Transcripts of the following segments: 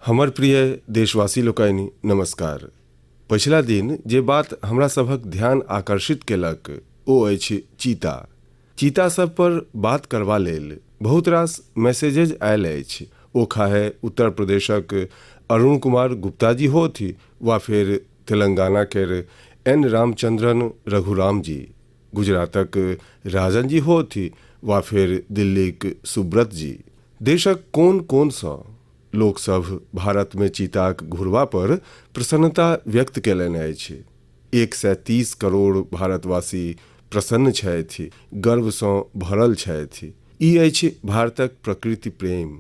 हमर प्रिय देशवासी लोकनि नमस्कार। पछिला दिन जे बात हमरा सभक ध्यान आकर्षित केलक ओ अछि चीता। चीता सब पर बात करबा लेल बहुत रास मैसेजेज आयल अछि। ओ खाहे उत्तर प्रदेशक अरुण कुमार गुप्ता जी होथि वा फिर तेलंगाना केर एन रामचंद्रन रघुराम जी, गुजरातक राजन जी होथि वा फिर दिल्लीक सुब्रत जी। देशक कोन कोन सँ लोक सब भारत में चीताक घुरवा पर प्रसन्नता व्यक्त केलनि अछि। 130 करोड़ भारतवासी प्रसन्न छथि, गर्व सँ भरल छथि। ई अछि भारतक प्रकृति प्रेम।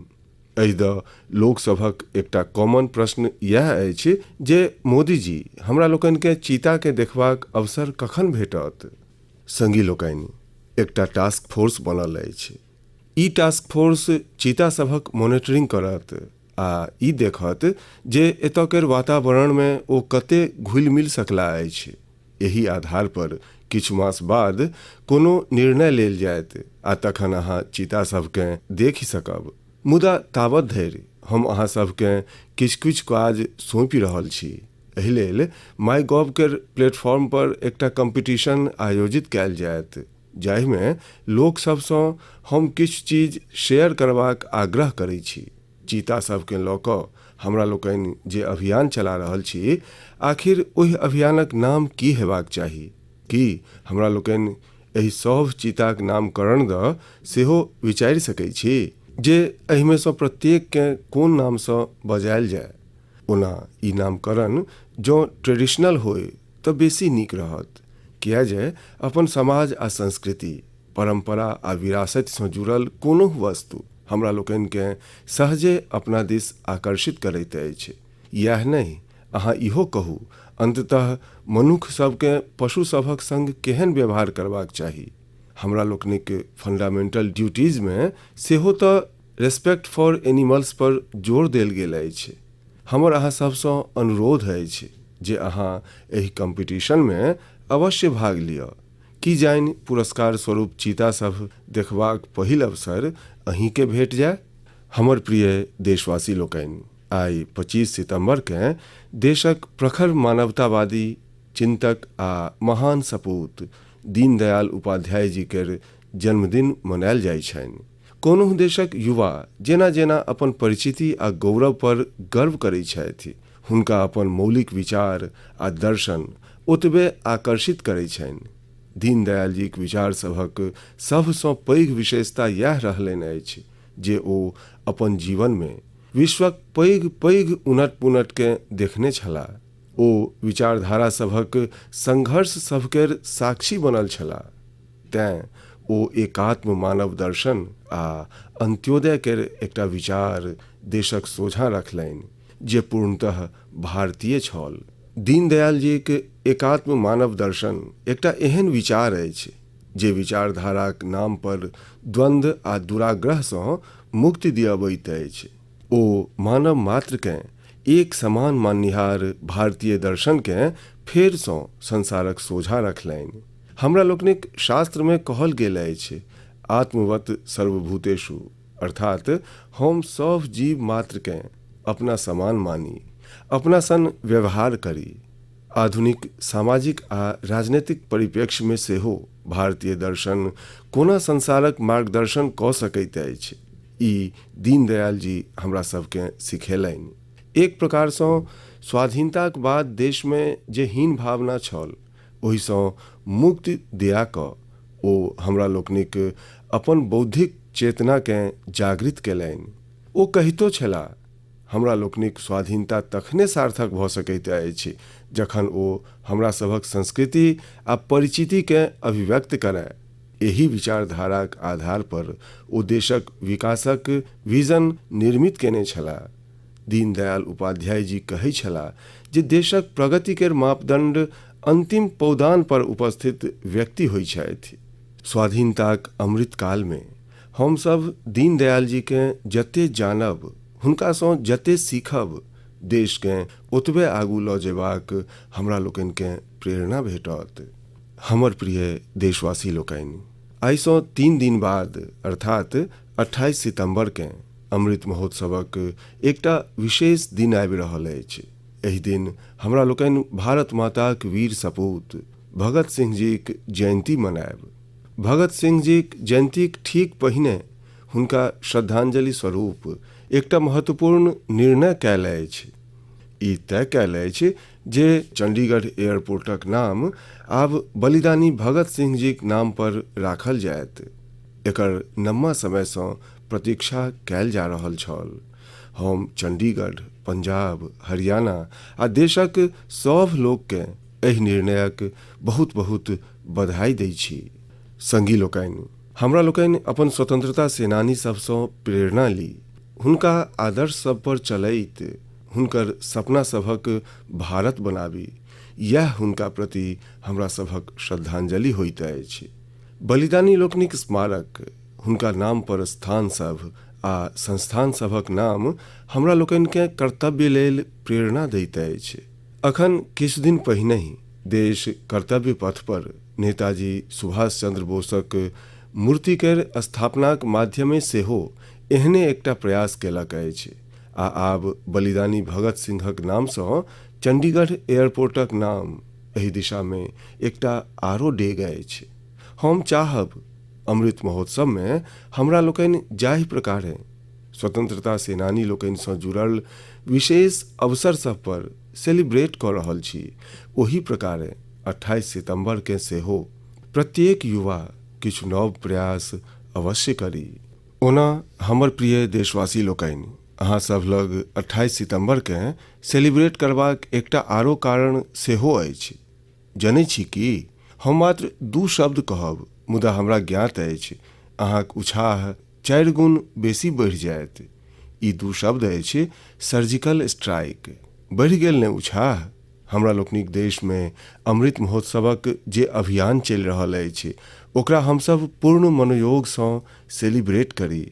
एहि द लोक सभक एकटा कॉमन प्रश्न यह अछि जे मोदी जी हमरा लोकनि के चीता के देखबाक अवसर कखन भेटत। संगी लोकनि, एकटा टास्क फोर्स बनल अछि। ई टास्क फोर्स चीता सभक मॉनिटरिंग करत आ ई देखत जे एतऽ केर वातावरण में ओ कते घुलि मिल सकला अछि। एही आधार पर किछु मास बाद कोनो निर्णय लेल जायत आ तखन अहाँ चीता सबके देखि सकब। मुदा तावत धरि हम अहाँ सबके किछु किछु काज सौंपि रहल छी। एहि लेल माई गॉव केर प्लेटफॉर्म पर एकटा कंपटीशन आयोजित कैल जायत, जाहि में लोक सब सँ हम किछु चीज शेयर करबाक आग्रह करै छी। चीता सबके लऽ कऽ हमरा लोकनि जे अभियान चला रहल छी, आखिर ओहि अभियानक नाम की हेबाक चाही? की हमरा लोकनि एहि सभ चीताक नामकरण द सेहो विचारि सकै छी जे एहिमे सँ प्रत्येक के कोन नाम सँ बजायल जाय? ओना ई नामकरण जँ ट्रेडिशनल होय तऽ बेसी नीक रहत, किया जे अपन समाज आ संस्कृति, परंपरा आ विरासत सँ जुड़ल कोनो वस्तु हमरा लोकनि के सहजे अपना दिस आकर्षित करैत अछि। यह नहीं, अहाँ इहो कहू, अंततः मनुख सबके पशु सभक संग केहन व्यवहार करबाक चाही। हमरा लोकनिक फंडामेंटल ड्यूटीज में सेहो तऽ रेस्पेक्ट फॉर एनिमल्स पर जोर देल गेल अछि। हमर अहाँ सब सँ अनुरोध अछि जे अहाँ एहि कंपटीशन में अवश्य भाग लिअ, की जानि पुरस्कार स्वरूप चीता सब देखबाक पहिल अवसर अहीं के भेट जाय। हमर प्रिय देशवासी लोकनि, आई 25 सितंबर के देशक प्रखर मानवतावादी चिंतक आ महान सपूत दीनदयाल उपाध्याय जी केर जन्मदिन मनायल जाइ छनि। कोनो देशक युवा जेना जेना अपन परिचिति आ गौरव पर गर्व करै छथि, हुनका अपन मौलिक विचार आ दर्शन ओतबे आकर्षित करै छनि। दीनदयाल जीक विचार सभक सभ सँ पैघ विशेषता यह रहलनि अछि जे ओ अपन जीवन में विश्वक पैघ पैघ उनट पुनट के देखने छलाह। ओ विचारधारा सभक संघर्ष सभकेर साक्षी बनल छलाह। तें ओ एकात्म मानव दर्शन आ अंत्योदय केर एकटा विचार देशक सोझा रखलनि जे पूर्णतः भारतीय छल। दीनदयाल जी के एकात्म मानव दर्शन एकटा एहन विचार अछि जे विचारधाराक नाम पर द्वंद्व आ दुराग्रह सँ मुक्ति दियबैत अछि। ओ मानव मात्र के एक समान माननिहार भारतीय दर्शन के फेर सँ संसारक सोझा रखलनि। हमरा लोकनिक शास्त्र में कहल गेल अछि, आत्मवत सर्वभूतेषु, अर्थात हम सब जीव मात्र के अपना समान मानी, अपना सन व्यवहार करी। आधुनिक सामाजिक आ राजनीतिक परिप्रेक्ष्य में सेहो भारतीय दर्शन कोना संसारक मार्गदर्शन कऽ सकैत अछि, ई दीनदयाल जी हमरा सबके सिखेलनि। एक प्रकार सँ स्वाधीनताक बाद देश में जे हीन भावना छल, ओहि सँ मुक्ति दिया कऽ ओ हमरा लोकनिक अपन बौद्धिक चेतना के जागृत केलनि। ओ कहितो छलाह, हमरा लोकनिक स्वाधीनता तखने सार्थक भऽ सकैत अछि जखन ओ हमरा सभक संस्कृति आ परिचिति के अभिव्यक्त करय। एही विचारधाराक आधार पर ओ देशक विकासक विजन निर्मित केने छलाह। दीनदयाल उपाध्याय जी कहै छलाह जे देशक प्रगति केर मापदंड अंतिम पौदान पर उपस्थित व्यक्ति होइ छथि। स्वाधीनताक अमृत काल में हम सब दीनदयाल जी के जते जानब, हुनका सँ जते सीखब, देश के ओतबे आगू लऽ जेबाक हमरा लोकनि के प्रेरणा भेटत। हमर प्रिय देशवासी लोकनि, आई सँ 3 दिन बाद अर्थात 28 सितंबर के अमृत महोत्सवक एकटा विशेष दिन आबि रहल अछि। एहि दिन हमरा लोकनि भारत माताक वीर सपूत भगत सिंह जीक जयंती मनायब। भगत सिंह जीक जयंतीक ठीक पहिने हुनका श्रद्धांजलि स्वरूप एकटा महत्वपूर्ण निर्णय कयल अछि। ई तय कयल अछि जे चंडीगढ़ एयरपोर्टक नाम आब बलिदानी भगत सिंह जीक नाम पर राखल जायत। एकर लम्बा समयसँ प्रतीक्षा कयल जा रहल छल। हम चंडीगढ़, पंजाब, हरियाणा आ देशक सभ लोककेँ एहि निर्णयक बहुत बहुत बधाई दै छी। संगी लोकनि, हमरा लोकनि अपन स्वतंत्रता सेनानी सबसँ प्रेरणा ली। हुनका आदर्श सब पर चलैत हुनकर सपना सभक भारत बनाबी, यह हुनका प्रति हमरा सभक श्रद्धांजलि होइत अछि। बलिदानी लोकनिक स्मारक, हुनका नाम पर स्थान सब आ संस्थान सभक नाम हमरा लोकनिकेँ कर्तव्य लेल प्रेरणा दैत अछि। अखन किछु दिन पहिनहि देश कर्तव्य पथ पर नेताजी सुभाष चंद्र बोसक मूर्ति केर स्थापनाक माध्यमे सेहो एहने एकटा प्रयास केलक अछि आ आब बलिदानी भगत सिंहक नामसँ चंडीगढ़ एयरपोर्टक नाम एहि दिशामे एकटा आरो डेग अछि। हम चाहब अमृत महोत्सवमे हमरा लोकनि जाहि प्रकारे स्वतंत्रता सेनानी लोकनिसँ जुड़ल विशेष अवसर सब पर सेलिब्रेट कऽ रहल छी, ओही प्रकारे 28 सितंबर के सेहो प्रत्येक युवा किछु नव प्रयास अवश्य करी। ओना हमर प्रिय देशवासी लोकनि, अहाँ सब लग 28 सितंबर के सेलिब्रेट करबाक एकटा आरो कारण सेहो अछि। जनै छी कि हम मात्र 2 शब्द कहब, मुदा हमरा ज्ञात अछि अहाँक उत्साह 4 गुण बेसी बढ़ि जायत। ई 2 शब्द अछि सर्जिकल स्ट्राइक। बढ़ि गेल ने उत्साह? हमरा लोकनिक देशमे अमृत महोत्सवक जे अभियान चलि रहल अछि ओकरा हमसभ पूर्ण मनोयोगसँ सेलिब्रेट करी,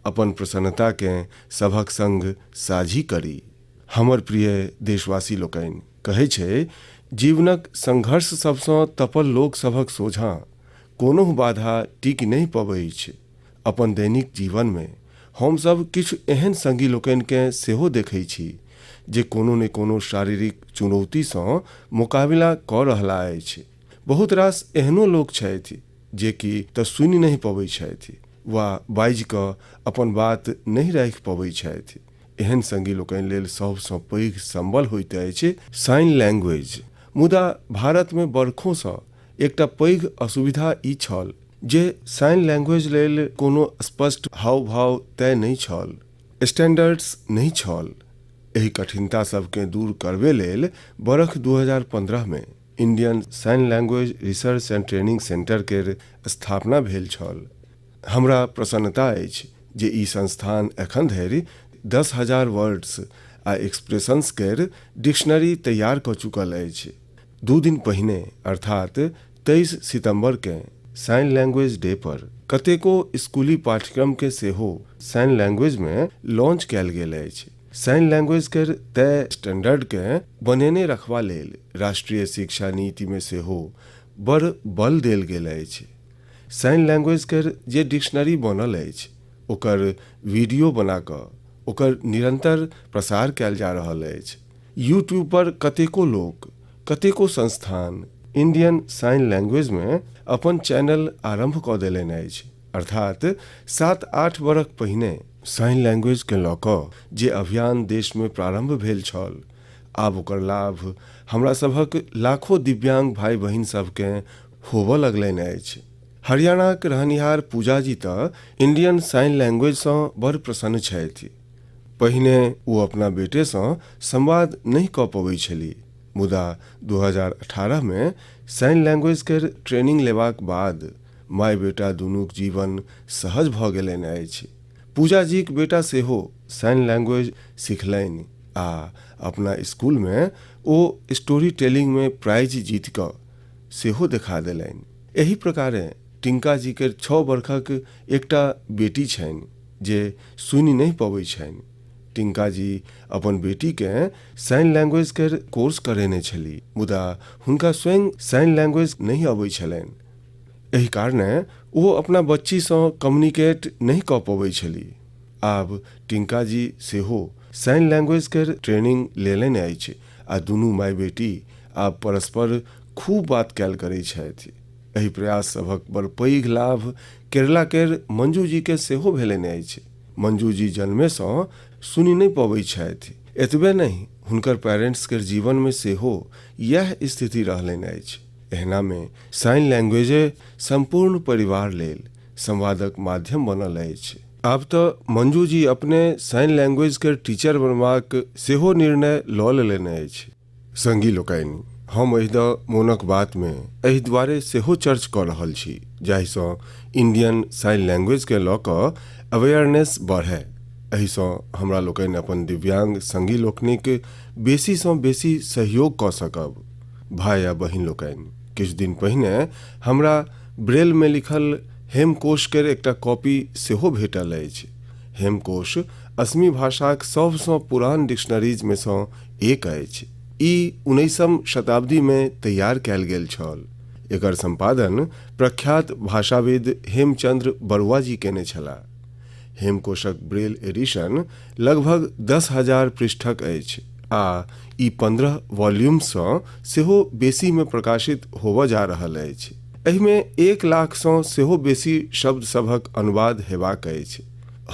अपन प्रसन्नताकेँ सभक संग साझी करी। हमर प्रिय देशवासी लोकनि, कहै छै जीवनक संघर्ष सबसँ तपल लोक सभक सोझाँ कोनो बाधा टिकि नहि पबै छै। अपन दैनिक जीवनमे हमसभ किछु एहन संगी लोकनिकेँ सेहो देखै छी जे कोनो ने कोनो शारीरिक चुनौतीसँ मुकाबिला कऽ रहला अछि। बहुत रास एहनो लोक छथि जे कि तऽ सुनि नहि पबै छथि वा बाजि कऽ अपन बात नहीं राखि पबै छथि। एहन संगी लोकनि लेल सबसँ पैघ संबल होइत अछि साइन लैंग्वेज। मुदा भारतमे बरखोसँ एकटा पैघ असुविधा ई छल जे साइन लैंग्वेज लेल कोनो स्पष्ट हाव भाव तय नहीं छल, स्टैंडर्ड्स नहीं छल। एहि कठिनता सबके दूर करबे लेल बरख 2015 में Indian sign language research and training centre केर स्थापना भेल छल। हमरा प्रसन्नता अछि जे ई संस्थान एखन धरि 10,000 वर्ड्स आ एक्सप्रेशंस केर डिक्शनरी तैयार कऽ चुकल अछि। 2 दिन पहिने अर्थात 23 सितंबर के साइन लैंग्वेज डे पर कतेको स्कूली पाठ्यक्रम के सेहो साइन लैंग्वेज में लॉन्च कयल गेल अछि। साइन लैंग्वेज केर तय स्टैंडर्ड के बनेने रखबा लेल राष्ट्रीय शिक्षा नीति में सेहो बड़ बल देल गेल अछि। साइन लैंग्वेज केर जे डिक्शनरी बनल अछि ओकर वीडियो बना कऽ ओकर निरंतर प्रसार कयल जा रहल अछि। यूट्यूब पर कतेको लोक, कतेको संस्थान इंडियन साइन लैंग्वेज में अपन चैनल आरंभ कऽ देलनि अछि। अर्थात 7-8 बरख पहिने साइन लैंग्वेज के लऽ कऽ जे अभियान देश में प्रारंभ भेल छल, आब ओकर लाभ हमरा सभक लाखों दिव्यांग भाई बहिन सबकेँ होबऽ लगलनि अछि। हरियाणाक रहनिहार पूजा जी तऽ इंडियन साइन लैंग्वेजसँ बड़ प्रसन्न छथि। पहिने ओ अपना बेटेसँ संवाद नहीं कऽ पबै छलीह, मुदा 2018 में साइन लैंग्वेज केर ट्रेनिंग लेबाक बाद माय बेटा दुनूक जीवन सहज भऽ गेलनि अछि। पूजा जीक बेटा सेहो साइन लैंग्वेज सिखलनि आ अपना स्कूल में ओ स्टोरी टेलिंग में प्राइज जीत कऽ सेहो देखा देलनि। एही प्रकारे टिंका जी केर 6 बरखक एकटा बेटी छनि जे सुनि नहीं पबै छनि। टिंका जी अपन बेटीकेँ साइन लैंग्वेज केर कोर्स करेने छलीह, मुदा हुनका स्वयं साइन लैंग्वेज नहीं अबै छलनि। एही कारणे ओ अपना बच्चीसँ कम्युनिकेट नहीं कऽ पबै छलीह। आब टिंका जी सेहो साइन लैंग्वेज के ट्रेनिंग लेलनि अछि आ दुनू माय बेटी आब परस्पर खूब बात कैल करै छथि। एहि प्रयास सभक बड़ पैघ लाभ केरला केर मंजू जी के सेहो भेलनि अछि। मंजू जी जन्मे सँ सुनि नहि पबै छथि। एतबे नहीं, हुनकर पेरेंट्स के जीवन में सेहो यह स्थिति रहलनि अछि। एहना में साइन लैंग्वेजे संपूर्ण परिवार लेल संवादक माध्यम बनल अछि। आब तऽ मंजू जी अपने साइन लैंग्वेज के टीचर बनबाक सेहो निर्णय लऽ लेलनि अछि। संगी लोकनि, हम एहि द मोनक बात में एहि दुआरे सेहो चर्च कऽ रहल छी जाहिसँ इंडियन साइन लैंग्वेज के लऽ कऽ अवेयरनेस बढ़े। एहिसँ हमरा लोकनि अपन दिव्यांग संगी लोकनिक बेसी सँ बेसी सहयोग कऽ सकब। भाई आ बहिन लोकनि, किछु दिन पहिने हमरा ब्रेल में लिखल हेमकोश केर एकटा कॉपी सेहो भेटल अछि। हेमकोश असमी भाषाक सबसँ पुरान डिक्शनरीज में सँ एक अछि। ई 19वीं शताब्दी में तैयार कैल गेल छल। एकर संपादन प्रख्यात भाषाविद हेमचंद्र बरुआ जी केने छलाह। हेमकोशक ब्रेल एडिशन लगभग 10,000 पृष्ठक अछि आ ई 15 वॉल्यूम सँ सेहो बेसी में प्रकाशित होबऽ जा रहल अछि। एहि में 1 लाख सँ सेहो बेसी शब्द सभक अनुवाद हेबाक अछि।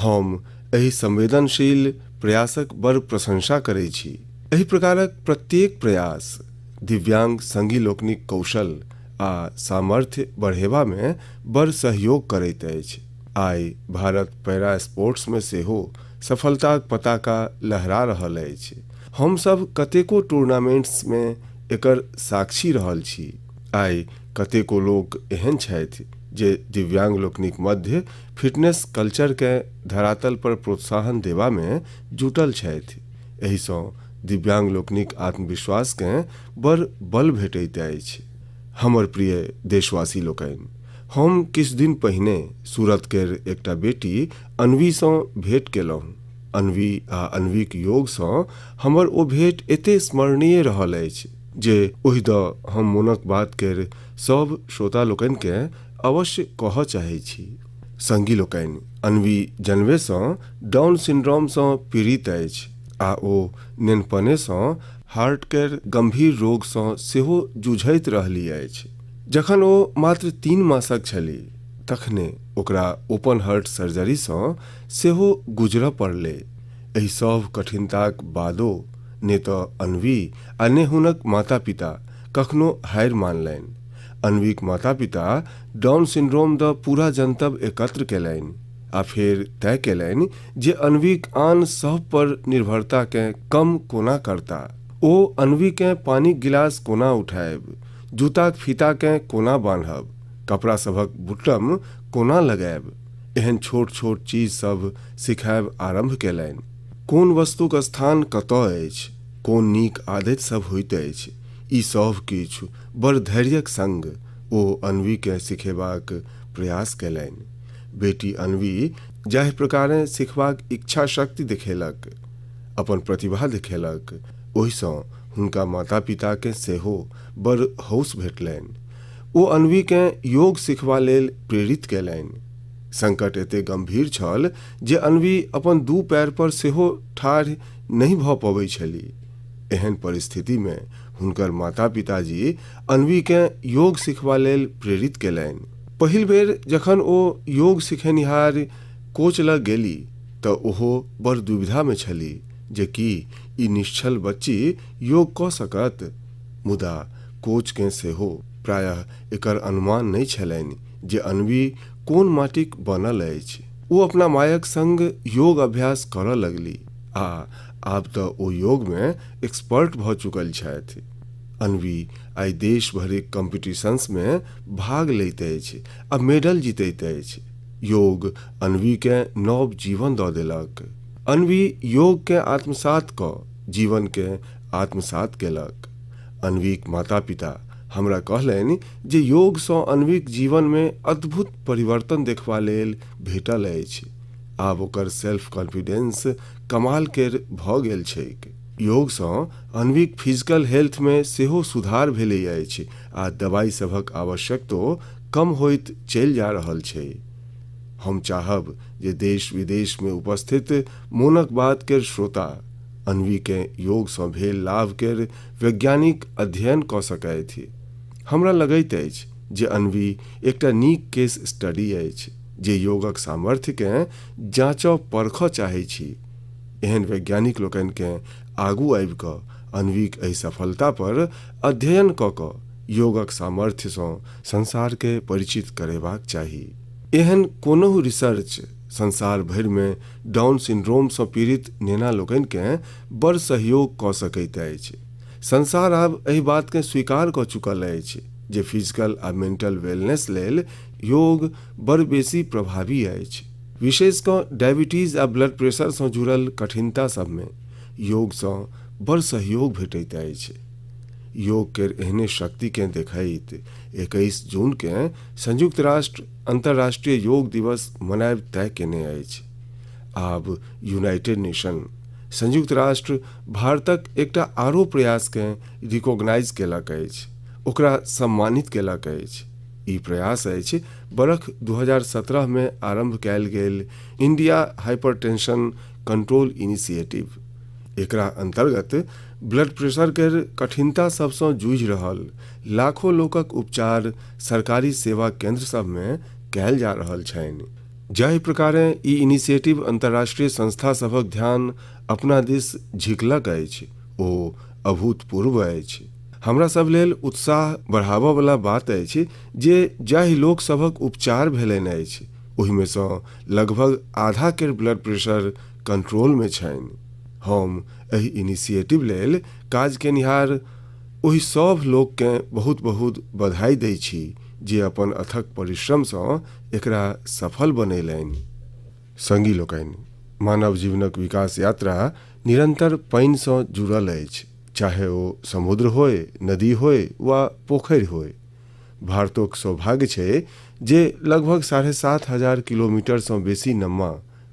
हम एहि संवेदनशील प्रयासक बड़ प्रशंसा करै छी। एहि प्रकारक प्रत्येक प्रयास दिव्यांग संगी लोकनिक कौशल आ सामर्थ्य बढ़ेबा में बड़ सहयोग करैत अछि। आइ भारत पैरा स्पोर्ट्स में सेहो सफलताक पताका लहरा रहल अछि। हम सब कतेको टूर्नामेंट्स में एकर साक्षी रहल छी। आइ कतेको लोक एहन छथि जे दिव्यांग लोकनिक मध्य फिटनेस कल्चर के धरातल पर प्रोत्साहन देबा में जुटल छथि। एहिसँ दिव्यांग लोकनिक आत्मविश्वास के बड़ बल भेटैत अछि। हमर प्रिय देशवासी लोकनि, हम किछु दिन पहिने सूरत केर एकटा बेटी अन्वी सँ भेंट केलहुँ। अन्वी आ अन्वीक योग सँ हमर ओ भेंट एते स्मरणीय रहल अछि जे ओहि द हम मोनक बात केर सब श्रोता लोकनि के अवश्य कहऽ चाहै छी। संगी लोकनि, अन्वी जन्मे सँ डाउन सिंड्रोम सँ पीड़ित अछि आ ओ नेनपने सँ हार्ट केर गंभीर रोग सँ सेहो जूझैत रहली अछि। जखन ओ मात्र 3 मासक छली तखने ओकरा ओपन हार्ट सर्जरी सँ सेहो गुजरऽ पड़लै। एहि सब कठिनताक बादो ने तऽ अन्वी आ ने हुनक माता पिता कखनो हारि मानलनि। अन्वीक माता पिता डाउन सिंड्रोम द पूरा जनतब एकत्र केलनि आ फेर तय केलनि जे अन्वीक आन सब पर निर्भरता के कम कोना करता। ओ अन्वी के पानीक गिलास कोना उठाएब, जूताक फीता के कोना बान्हब, कपड़ा सभक बुट्टम कोना लगाएब, एहन छोट छोट चीज सब सिखाएब आरंभ केलनि। कोन वस्तुक स्थान कतऽ अछि, कोन नीक आदत सब होइत अछि, ई सब किछु बड़ धैर्यक संग ओ अन्वी के सिखेबाक प्रयास केलनि। बेटी अन्वी जाहि प्रकारे सिखबाक इच्छा शक्ति दिखेलक, अपन प्रतिभा दिखेलक, ओहिसँ हुनका माता पिता के सेहो बड़ हौस भेटलनि। ओ अन्वी के योग सिखबा लेल प्रेरित केलनि। संकट एते गंभीर छल जे अन्वी अपन 2 पैर पर सेहो ठाढ़ नहीं भऽ पबै छली। एहन परिस्थिति में हुनकर माता पिताजी अन्वी के योग सिखबा लेल प्रेरित केलनि। पहिल बेर जखन ओ योग सिखेनिहार कोच लग गेली तऽ ओहो बड़ दुविधा में छली जे की ई निश्चल बच्ची योग कऽ सकत। मुदा कोच के सेहो प्रायः एकर अनुमान नहीं छलनि जे अन्वी कोन माटिक बनल अछि। ओ अपना मायक संग योग अभ्यास करऽ लगली आ आब तऽ ओ योग में एक्सपर्ट भऽ चुकल छथि। अन्वी आइ देश भरिक कॉम्पिटिशन्स में भाग लैत अछि आ मेडल जीतैत अछि। योग अन्वी के नव जीवन दऽ देलक। अन्वी योग के आत्मसात कऽ जीवन के आत्मसात केलक। अन्वीक माता पिता हमरा कहलनि जे योग सँ अन्वीक जीवन में अद्भुत परिवर्तन देखबा लेल भेटल अछि। आब ओकर सेल्फ कॉन्फिडेंस कमाल केर भऽ गेल छैक। योग सँ अन्वीक फिजिकल हेल्थ में सेहो सुधार भेलै अछि आ दवाई सभक आवश्यकतो कम होइत चलि जा रहल छै। हम चाहब जे देश विदेश में उपस्थित मोनक बात के श्रोता अन्वी के योग सँ भेल लाभ के वैज्ञानिक अध्ययन कऽ सकैथि। हमरा लगैत अछि जे अन्वी एकटा नीक केस स्टडी अछि जे योगक सामर्थ्य के जांचऽ परखऽ चाहै छी। एहन वैज्ञानिक लोकनि के आगू आबि कऽ अन्वीक एहि सफलता पर अध्ययन कऽ कऽ योगक सामर्थ्य सँ संसार के परिचित करेबाक चाही। एहन कोनो रिसर्च संसार भरि में डाउन सिंड्रोम सँ पीड़ित नेना लोकनि के बड़ सहयोग कऽ सकैत अछि। संसार आब एहि बात के स्वीकार कऽ चुकल अछि जे फिजिकल आ मेंटल वेलनेस लेल योग बड़ बेसी प्रभावी अछि। विशेष कऽ डायबिटीज आ ब्लड प्रेशर सँ जुड़ल कठिनता सब में योग सँ बड़ सहयोग भेटैत अछि। योग के एहने शक्ति के देखैत 21 जून के संयुक्त राष्ट्र अंतर्राष्ट्रीय योग दिवस मनाएब तय केने अछि। आब यूनाइटेड नेशन संयुक्त राष्ट्र भारतक एकटा आरो प्रयास के रिकॉग्नाइज केलक अछि, ओकरा सम्मानित केलक अछि। ई प्रयास अछि बरख 2017 में आरंभ कैल गेल इंडिया हाइपरटेंशन कंट्रोल इनिशिएटिव। एकरा अंतर्गत ब्लड प्रेशर के कठिनता सब सँ जूझि रहल लाखों लोकक उपचार सरकारी सेवा केंद्र सब में कैल जा रहल छनि। जाहि प्रकारे ई इनिशिएटिव अंतर्राष्ट्रीय संस्था सभक ध्यान अपना दिस झिकलक अछि ओ अभूतपूर्व अछि। हमरा सब लेल उत्साह बढ़ाबऽ वाला बात अछि जे जाहि लोक सभक उपचार भेलनि अछि ओहि में सँ लगभग आधा के ब्लड प्रेशर कंट्रोल में छनि। हम एहि इनिशिएटिव लेल काज केनिहार ओहि सब लोक के बहुत बहुत बधाई दै छी जे अपन अथक परिश्रम सँ एकरा सफल बनेलनि। संगी लोकनि, मानव जीवनक विकास यात्रा निरंतर पानि सँ जुड़ल अछि, चाहे ओ समुद्र होय, नदी होय वा पोखरि होय। भारतक सौभाग्य छै जे लगभग 7,500 किलोमीटर सँ बेसी नम्मा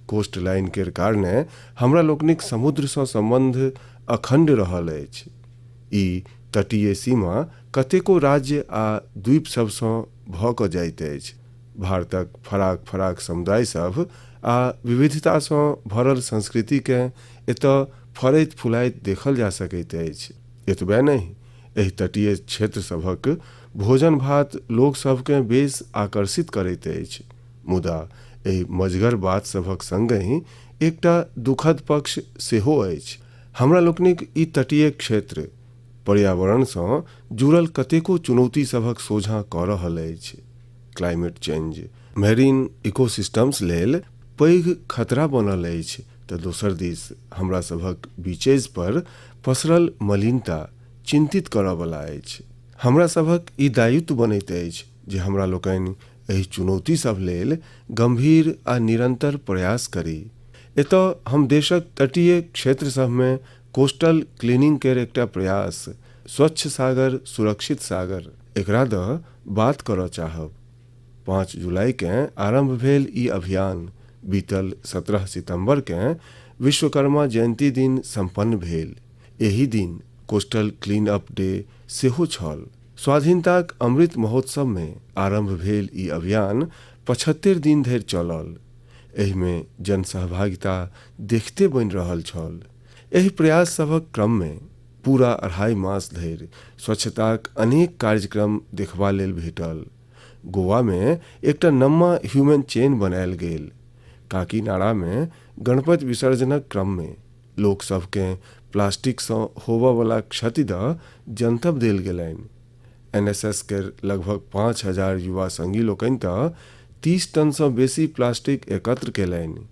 कोस्ट लाइन के कारणे हमरा लोकनिक समुद्र सँ संबंध अखंड रहल अछि। ई तटीय सीमा कतेको राज्य आ द्वीप सब सँ भऽ कऽ जाइत अछि। भारतक फराक फराक समुदाय सब आ विविधता सँ भरल संस्कृति के एतऽ फरैत फुलाइत देखल जा सकैत अछि। एतबे नहीं, एहि तटीय क्षेत्र सभक भोजन भात लोक सबके बेस आकर्षित करैत अछि। मुदा एहि मजगर बात सभक संगहि एकटा दुखद पक्ष सेहो अछि। हमरा लोकनिक ई तटीय क्षेत्र पर्यावरण सँ जुड़ल कतेको चुनौती सभक सोझाँ कऽ रहल अछि। क्लाइमेट चेंज मेरीन इकोसिस्टम्स लेल पैघ खतरा बनल अछि तऽ दोसर दिस हमरा सभक बीचेज पर पसरल मलिनता चिंतित करऽ वाला अछि। हमरा सभक ई दायित्व बनैत अछि जे हमरा लोकनि एहि चुनौती सब लेल गंभीर आ निरंतर प्रयास करी। एतऽ हम देशक तटीय क्षेत्र सब में कोस्टल क्लीनिंग के एकटा प्रयास स्वच्छ सागर सुरक्षित सागर एकरा द बात करऽ चाहब। 5 जुलाई के आरंभ भेल ई अभियान बीतल 17 सितंबर के विश्वकर्मा जयंती दिन संपन्न भेल। एही दिन कोस्टल क्लीन अप डे सेहो छल। स्वाधीनताक अमृत महोत्सव में आरंभ भेल ई अभियान 75 दिन धरि चलल। एहि में जन सहभागिता देखते बनि रहल छल। एहि प्रयास सभक क्रम में पूरा 2.5 मास धरि स्वच्छताक अनेक कार्यक्रम देखबा लेल भेटल। गोवा में एकटा नम्मा ह्यूमन चेन बनायल गेल। काकीनाडा में गणपति विसर्जनक क्रम में लोक सबके प्लास्टिक सँ होबऽ वाला क्षति द जनतब देल गेलनि। एनएसएस के लगभग 5,000 युवा संगी लोकनि त 30 टन सँ बेसी प्लास्टिक एकत्र केलनि।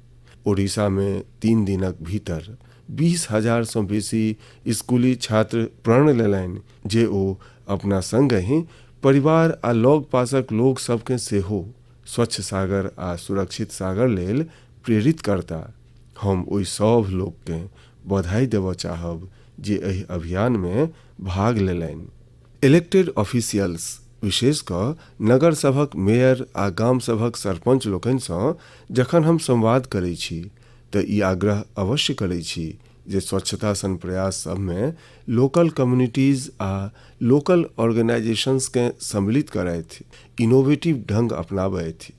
ओडिशा में 3 दिनक भीतर 20,000 सँ बेसी स्कूली छात्र प्रण लेलनि जे ओ अपना संगहि परिवार आ लग पासक लोक सबके सेहो स्वच्छ सागर आ सुरक्षित सागर लेल प्रेरित करता। हम ओहि सब लोक के बधाई देबऽ चाहब जे एहि अभियान में भाग लेलनि। इलेक्टेड ऑफिशियल्स विशेष कऽ नगर सभक मेयर आ गाम सभक सरपंच लोकनि सँ जखन हम संवाद करै छी तऽ ई आग्रह अवश्य करै छी जे स्वच्छता सन प्रयास सब में लोकल कम्युनिटीज आ लोकल ऑर्गेनाइजेशंस के सम्मिलित करैथ, इनोवेटिव ढंग अपनाबैथ।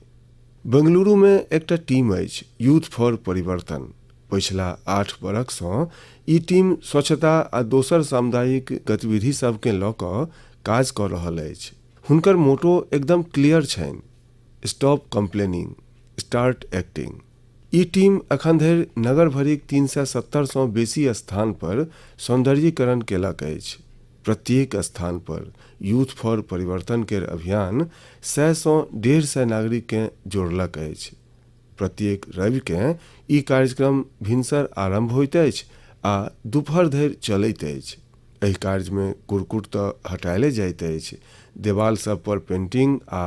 बेंगलुरु में एकटा टीम अछि यूथ फॉर परिवर्तन। पिछला 8 बरखसँ ई टीम स्वच्छता आ दोसर सामुदायिक गतिविधि सबके लऽ कऽ काज कऽ रहल अछि। हुनकर मोटो एकदम क्लियर छनि, स्टॉप कंप्लेनिंग, स्टार्ट एक्टिंग। ई टीम अखन धरि नगर भरिक 370सँ बेसी स्थान पर सौंदर्यीकरण केलक अछि। प्रत्येक स्थान पर यूथ फॉर परिवर्तन के अभियान 100सँ 150 नागरिक के जोड़लक अछि। प्रत्येक रवि के ई कार्यक्रम भिनसर आरंभ होइत अछि आ दुपहर धरि चलैत अछि। एहि कार्य में कुरकुट तऽ हटायले जाइत अछि, देवाल सब पर पेंटिंग आ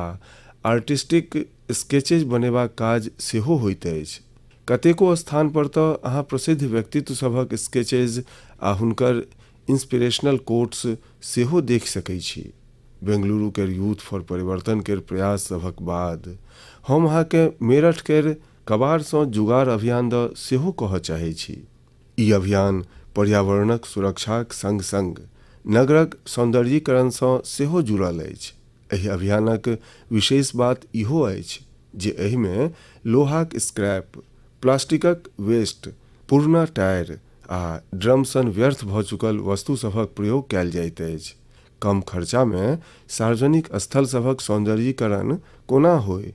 आर्टिस्टिक स्केचेज बनेबाक काज सेहो होइत अछि। कतेको स्थान पर तऽ अहाँ प्रसिद्ध व्यक्तित्व सभक स्केचेज आ हुनकर इंस्पिरेशनल कोट्स सेहो देख सकै छी। बेंगलुरु के यूथ फॉर परिवर्तन के प्रयास सभक बाद हम अहाँ के मेरठ के कबाड़सँ जुगाड़ अभियान द सेहो कहऽ चाहै छी। ई अभियान पर्यावरणक सुरक्षाक संग संग नगरक सौंदर्यीकरणसँ सेहो जुड़ल अछि। एहि अभियानक विशेष बात इहो अछि जे एहिमे लोहाक स्क्रैप, प्लास्टिकक वेस्ट, पुरना टायर आ ड्रम सन व्यर्थ भऽ चुकल वस्तु सभक प्रयोग कयल जाइत अछि। कम खर्चा में सार्वजनिक स्थल सभक सौंदर्यीकरण कोना होय,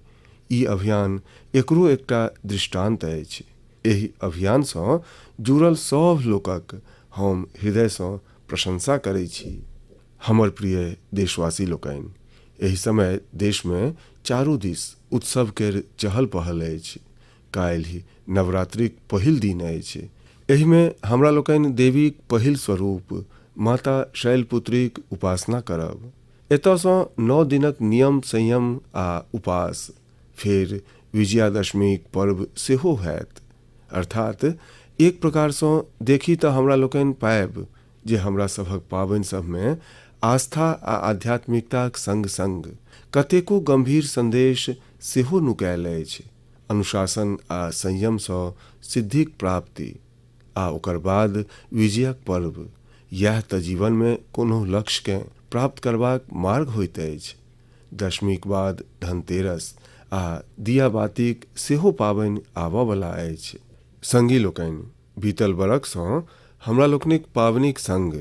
ई अभियान एकरो एकटा दृष्टांत अछि। एहि अभियानसँ जुड़ल सभ लोकक हम हृदयसँ प्रशंसा करै छी। हमर प्रिय देशवासी लोकनि, एहि समय देश में चारू दिस उत्सव केर चहल पहल अछि। काल्हि नवरात्रिक पहिल दिन अछि। एहि में हमरा लोकनि देवीक पहिल स्वरूप माता शैलपुत्रीक उपासना करब। एतयसँ 9 दिनक नियम संयम आ उपास, फेर विजयादशमीक पर्व सेहो हैत। अर्थात एक प्रकारसँ देखी तऽ हमरा लोकनि पाएब जे हमरा सभक पाबनि सबमे आस्था आ आध्यात्मिकताक संग संग कतेको गंभीर संदेश सेहो नुकायल अछि। अनुशासन आ संयमसँ सिद्धिक प्राप्ति आ ओकर बाद विजयक पर्व, यह तऽ जीवन में कोनो लक्ष्य के प्राप्त करबाक मार्ग होइत अछि। दशमीक बाद धनतेरस आ दियाबातीक सेहो पाबनि आबयवला अछि। संगी लोकनि, बीतल बरखसँ हमरा लोकनिक पाबनिक संग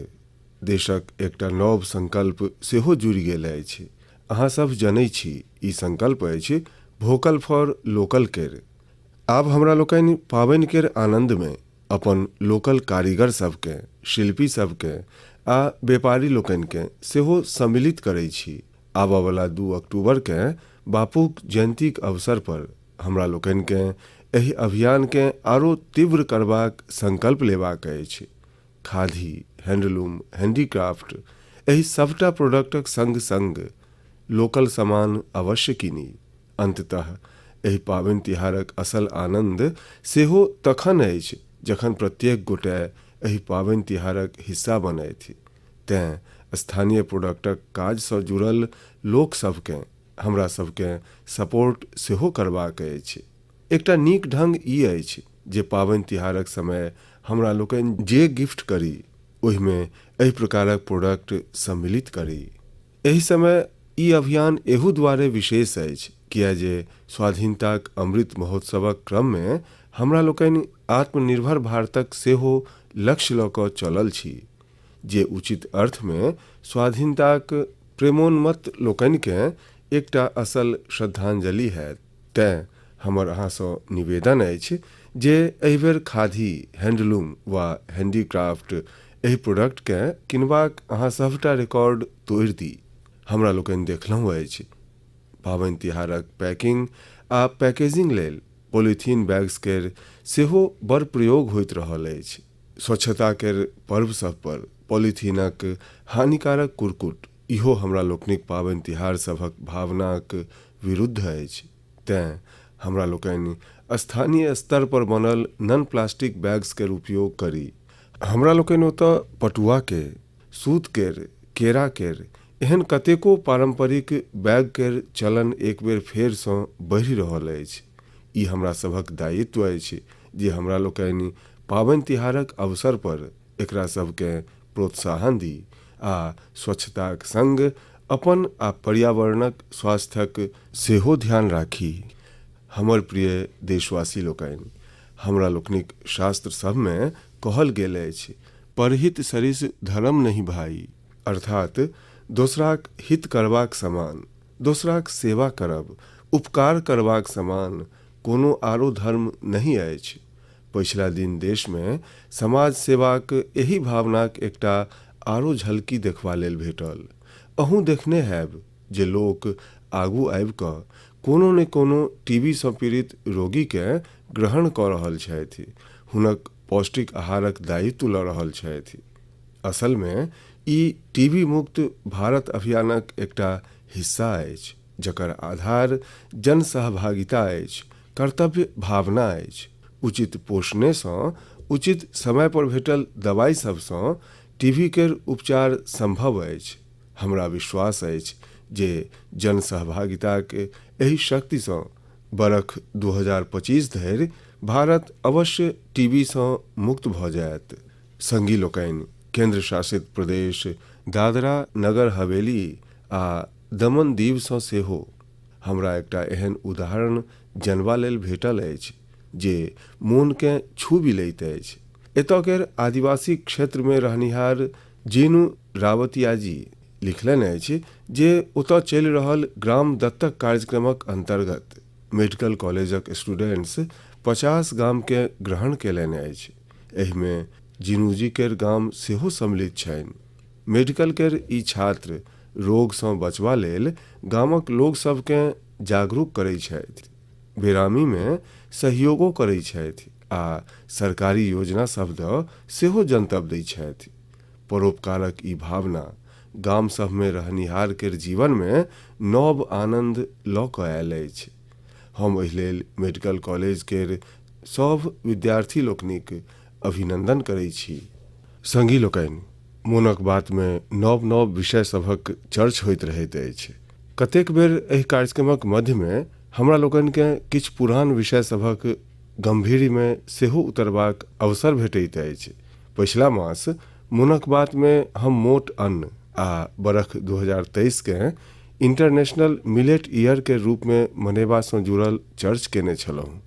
देशक एकटा नव संकल्प सेहो जुड़ि गेल अछि। अहाँ सब जनै छी ई संकल्प अछि वोकल फॉर लोकल केर। आब हमरा लोकनि पाबनि केर आनंद में अपन लोकल कारीगर सबके, शिल्पी सबके आ व्यापारी लोकनि के सेहो सम्मिलित करै छी। आबयवला 2 अक्टूबर के बापूक जयंतीक अवसर पर हमरा लोकनि के एहि अभियान के आरो तीव्र करबाक संकल्प लेबाक अछि। खादी, हैंडलूम, हैंडीक्राफ्ट एहि सबटा प्रोडक्टक संग संग लोकल सामान अवश्य कीनी। अंततः एहि पाबनि तिहारक असल आनंद सेहो तखन अछि जखन प्रत्येक गोटे एहि पाबनि तिहारक हिस्सा बनैथि। तें स्थानीय प्रोडक्टक काजसँ जुड़ल लोक सबके हमरा सबके सपोर्ट सेहो करबाक अछि। एकटा नीक ढंग ई अछि जे पाबनि तिहारक समय हमरा लोकनि जे गिफ्ट करी ओहिमे एहि प्रकारक प्रोडक्ट सम्मिलित करी। एहि समय ई अभियान एहू दुआरे विशेष अछि किया जे स्वाधीनताक अमृत महोत्सवक क्रम में हमरा लोकनि आत्मनिर्भर भारतक सेहो लक्ष्य लऽ कऽ चलल छी, जे उचित अर्थ में स्वाधीनताक प्रेमोन्मत्त लोकनि के एकटा असल श्रद्धांजलि हैत। तें हमर अहाँसँ निवेदन अछि जे एहि बेर खादी, हैंडलूम वा हैंडीक्राफ्ट एहि प्रोडक्ट के किनबाक अहाँ सभटा रिकॉर्ड तोड़ि दी। हमरा लोकनि देखलहुँ अछि पाबनि तिहारक पैकिंग आ पैकेजिंग लेल पॉलीथीन बैग्स केर सेहो बड़ प्रयोग होइत रहल अछि। स्वच्छता केर पर्व सब पर पॉलीथीनक हानिकारक कुरकुट इहो हमरा लोकनिक पाबनि तिहार सभक भावनाक विरुद्ध अछि। तें हमरा लोकनि स्थानीय स्तर पर बनल नॉन प्लास्टिक बैग्स केर उपयोग करी। हमरा लोकनि ओतऽ पटुआ के, सूत केर, केरा केर एहन कतेको पारंपरिक बैग केर चलन एक बेर फेरसँ बढ़ि रहल अछि। ई हमरा सभक दायित्व अछि जे हमरा लोकनि पाबनि तिहारक अवसर पर एकरा सबके प्रोत्साहन दी आ स्वच्छताक संग अपन आ पर्यावरणक स्वास्थ्यक सेहो ध्यान राखी। हमर प्रिय देशवासी लोकनि, हमरा लोकनिक शास्त्र सबमे कहल गेल अछि, परहित सरिस धर्म नहीं भाई, अर्थात दोसराक हित करबाक समान, दोसराक सेवा करब, उपकार करबाक समान कोनो आरो धर्म नहीं अछि। पछिला दिन देश में समाज सेवाक एही भावनाक एकटा आरो झलकी देखबा लेल भेटल। अहूँ देखने हैब जे लोक आगू आबि कऽ कोनो ने कोनो टीबी सँ पीड़ित रोगी के ग्रहण कऽ रहल छथि, हुनक पौष्टिक आहारक दायित्व लऽ रहल छथि। असल में ई टीबी मुक्त भारत अभियानक एकटा हिस्सा अछि, जकर आधार जन सहभागिता अछि, कर्तव्य भावना अछि। उचित पोषणे सँ, उचित समय पर भेटल दवाई सबसँ टीबी केर उपचार संभव अछि। हमरा विश्वास अछि जे जन सहभागिताक एही शक्ति सँ बरख 2025 धरि भारत अवश्य टीबी सँ मुक्त भऽ जायत। संगी लोकनि, केंद्र शासित प्रदेश दादरा नगर हवेली आ दमन दीव सँ सेहो हमरा एकटा एहन उदाहरण जनबा लेल भेटल अछि जे मोन के छू भी लैत अछि। एतय केर आदिवासी क्षेत्र में रहनिहार जीनू रावतिया जी लिखलनि अछि जे ओतय चलि रहल ग्राम दत्तक कार्यक्रमक अंतर्गत मेडिकल कॉलेजक स्टूडेंट्स 50 गाम के ग्रहण केलनि अछि। एहिमे जीनूजी केर गाम सेहो सम्मिलित छनि। मेडिकल केर ई छात्र रोग सँ बचबा लेल गामक लोक सबके जागरूक करैत छथि, बेरामी में सहयोगो करैत छथि आ सरकारी योजना सब दऽ सेहो जनतब दैत छथि। परोपकारक ई भावना गाम सब में रहनिहार केर जीवन में नव आनंद लऽ कऽ आयल अछि। हम एहि लेल मेडिकल कॉलेज केर सब विद्यार्थी लोकनिक अभिनंदन करैत छी। संगी लोकनि, मोनक बात में नव नव विषय सभक चर्च होइत रहैत अछि। कतेक बेर एहि कार्यक्रमक मध्य में हमरा लोकनि के किछु पुरान विषय सभक गंभीरी में सेहो उतरबाक अवसर भेटैत अछि। पिछला मास मोनक बात में हम मोट अन्न आ बरख 2023 के इंटरनेशनल मिलेट ईयर के रूप में मनेबा सँ जुड़ल चर्च केने छलहुँ।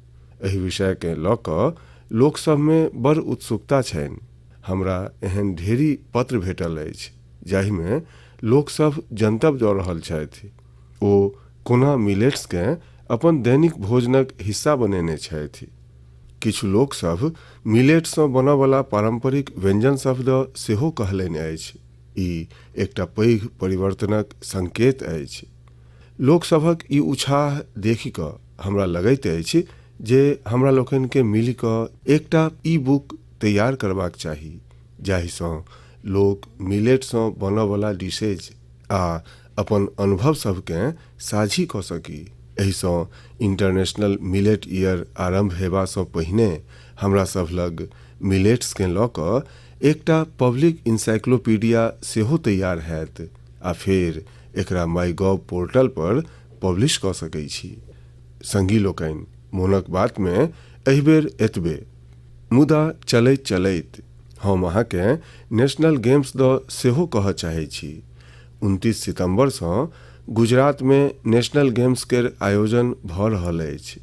एहि विषय के लऽ कऽ लोक सब में बड़ उत्सुकता छनि। हमरा एहन ढेरी पत्र भेटल अछि जाहि में लोक सब जनतब दऽ रहल छथि ओ कोना मिलेट्स के अपन दैनिक भोजनक हिस्सा बनेने छथि। किछु लोक सब मिलेट सँ बनयवला पारंपरिक व्यंजन सब दऽ सेहो कहलनि अछि। ई एकटा पैघ परिवर्तनक संकेत अछि। लोक सभक ई उत्साह देखि कऽ हमरा लगैत अछि जे हमरा लोकनि के मिलि कऽ एकटा ई बुक तैयार करबाक चाही, जाहि सँ लोक मिलेट सँ बनयवला डिशेज आ अपन अनुभव सबके साझी कऽ सकी। एहि सँ इंटरनेशनल मिलेट ईयर आरंभ हेबा सँ पहिने हमरा सब लग मिलेट्स के लऽ कऽ एकटा पब्लिक इंसाइक्लोपीडिया सेहो तैयार हैत आ फेर एकरा माईगॉव पोर्टल पर पब्लिश कऽ सकै छी। संगी लोकनि, मोनक बात में एहि बेर एतबे। मुदा चलैत चलैत हम अहाँके नेशनल गेम्स दऽ सेहो कहऽ चाहै छी। 29 सितंबर सँ गुजरात में नेशनल गेम्स केर आयोजन भऽ रहल अछि।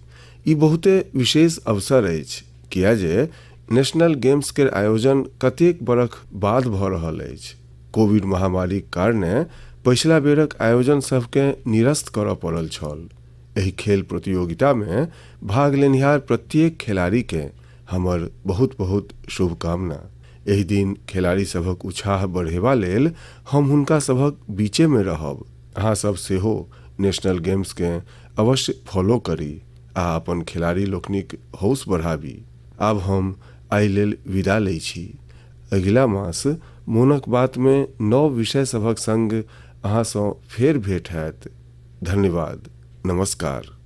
ई बहुते विशेष अवसर अछि, किया जे नेशनल गेम्स केर आयोजन कतेक बरख बाद भऽ रहल अछि। कोविड महामारीक कारणे पिछला बेरक आयोजन सबके निरस्त करऽ पड़ल छल। एहि खेल प्रतियोगिता में भाग लेनिहार प्रत्येक खिलाड़ी के हमर बहुत बहुत शुभकामना। एहि दिन खिलाड़ी सभक उत्साह बढ़ेबा लेल हम हुनका सभक बीचे में रहब। अहाँ सब सेहो नेशनल गेम्स के अवश्य फॉलो करी आ अपन खिलाड़ी लोकनिक हौस बढ़ाबी। आब हम आइ लेल विदा लै छी। अगिला मास मोनक बात में नव विषय सभक संग अहाँ सँ फेर भेट हैत। धन्यवाद। नमस्कार।